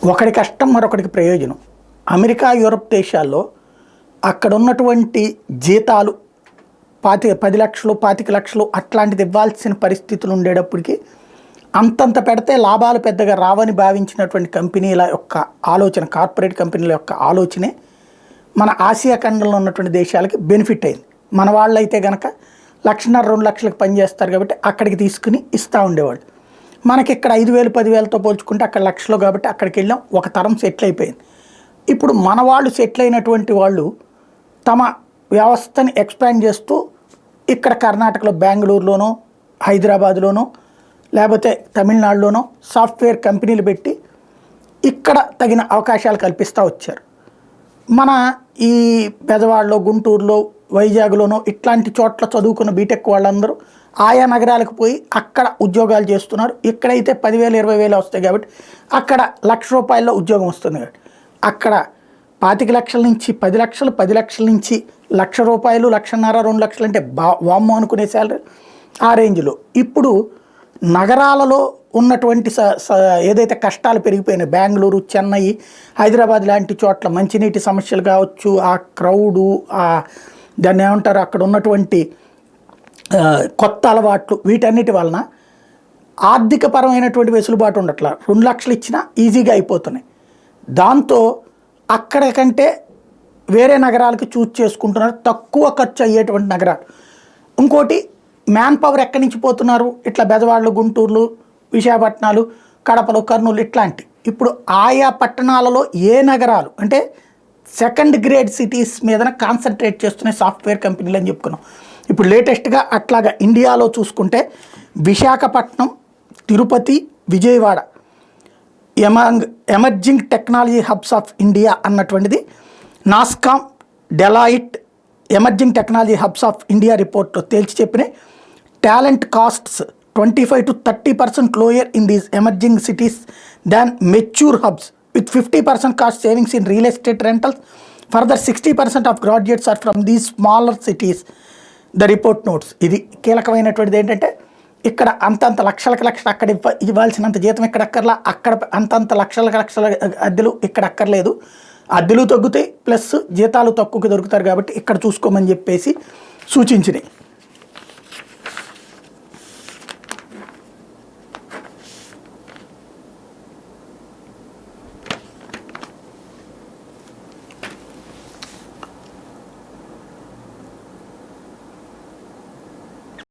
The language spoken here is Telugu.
ఒకడి కష్టం మరొకడికి ప్రయోజనం. అమెరికా, యూరప్ దేశాల్లో అక్కడ ఉన్నటువంటి జీతాలు 10 లక్షలు 25 లక్షలు అట్లాంటిది ఇవ్వాల్సిన పరిస్థితులు ఉండేటప్పటికి అంతంత పెడితే లాభాలు పెద్దగా రావని భావించినటువంటి కంపెనీల యొక్క ఆలోచన, కార్పొరేట్ కంపెనీల యొక్క ఆలోచనే మన ఆసియా ఖండంలో ఉన్నటువంటి దేశాలకి బెనిఫిట్ అయింది. మన వాళ్ళైతే కనుక 1,50,000 2 లక్షలకు పనిచేస్తారు కాబట్టి అక్కడికి తీసుకుని ఇస్తూ ఉండేవాళ్ళు. మనకి ఇక్కడ 5,000 10,000తో పోల్చుకుంటే అక్కడ లక్షలు కాబట్టి అక్కడికి వెళ్ళాం, ఒక తరం సెటిల్ అయిపోయింది. ఇప్పుడు మన వాళ్ళు సెటిల్ అయినటువంటి వాళ్ళు తమ వ్యవస్థని ఎక్స్పాండ్ చేస్తూ ఇక్కడ కర్ణాటకలో బెంగళూరులోనో హైదరాబాద్లోనో లేకపోతే తమిళనాడులోనో సాఫ్ట్వేర్ కంపెనీలు పెట్టి ఇక్కడ తగిన అవకాశాలు కల్పిస్తూ వచ్చారు. మన ఈ పెదవాడలో, గుంటూరులో, వైజాగ్లోనో ఇట్లాంటి చోట్ల చదువుకున్న బీటెక్ వాళ్ళందరూ ఆయా నగరాలకు పోయి అక్కడ ఉద్యోగాలు చేస్తున్నారు. ఇక్కడైతే 10,000 20,000 వస్తాయి కాబట్టి అక్కడ ₹1,00,000 ఉద్యోగం వస్తుంది కాబట్టి అక్కడ 25 లక్షల నుంచి 10 లక్షలు, 10 లక్షల నుంచి ₹1,00,000, 1,50,000 2 లక్షలు అంటే వామ్మో అనుకునే శాలరీ ఆ రేంజ్లో. ఇప్పుడు నగరాలలో ఉన్నటువంటి ఏదైతే కష్టాలు పెరిగిపోయినాయి, బెంగళూరు, చెన్నై, హైదరాబాద్ లాంటి చోట్ల మంచినీటి సమస్యలు కావచ్చు, ఆ క్రౌడు, దాన్ని ఏమంటారు, అక్కడ ఉన్నటువంటి కొత్త అలవాట్లు, వీటన్నిటి వలన ఆర్థికపరమైనటువంటి వెసులుబాటు ఉండట్లా. 2 లక్షలు ఇచ్చినా ఈజీగా అయిపోతున్నాయి. దాంతో అక్కడ కంటే వేరే నగరాలకి చూస్ చేసుకుంటున్నారు, తక్కువ ఖర్చు అయ్యేటువంటి నగరాలు. ఇంకోటి, మ్యాన్ పవర్ ఎక్కడి నుంచి పోతున్నారు, ఇట్లా బెజవాడలు, గుంటూరులు, విశాఖపట్నాలు, కడపలు, కర్నూలు ఇట్లాంటి. ఇప్పుడు ఆయా పట్టణాలలో ఏ నగరాలు అంటే సెకండ్ గ్రేడ్ సిటీస్ మీదన కాన్సన్ట్రేట్ చేస్తున్నాయి సాఫ్ట్వేర్ కంపెనీలు అని చెప్పుకున్నాం. ఇప్పుడు లేటెస్ట్గా అట్లాగా ఇండియాలో చూసుకుంటే Visakhapatnam, Tirupati, Vijayawada emerging technology hubs of India అన్నటువంటిది NASSCOM, Deloitte emerging technology hubs of India రిపోర్ట్లో తేల్చి చెప్పినాయి. Talent costs 25 to 30% lower in these emerging cities than mature hubs with 50% cost savings in real estate rentals. Further 60% of graduates are from these smaller cities, the report notes. ఇది కీలకమైనటువంటిది ఏంటంటే ఇక్కడ అంతంత లక్షలకు అక్కడ ఇవ్వాల్సినంత జీతం ఇక్కడ అక్కర్లా, అక్కడ అంతంత లక్షల అద్దెలు ఇక్కడ అక్కర్లేదు, అద్దెలు తగ్గుతాయి ప్లస్ జీతాలు తక్కువకి దొరుకుతారు కాబట్టి ఇక్కడ చూసుకోమని చెప్పేసి సూచించినాయి.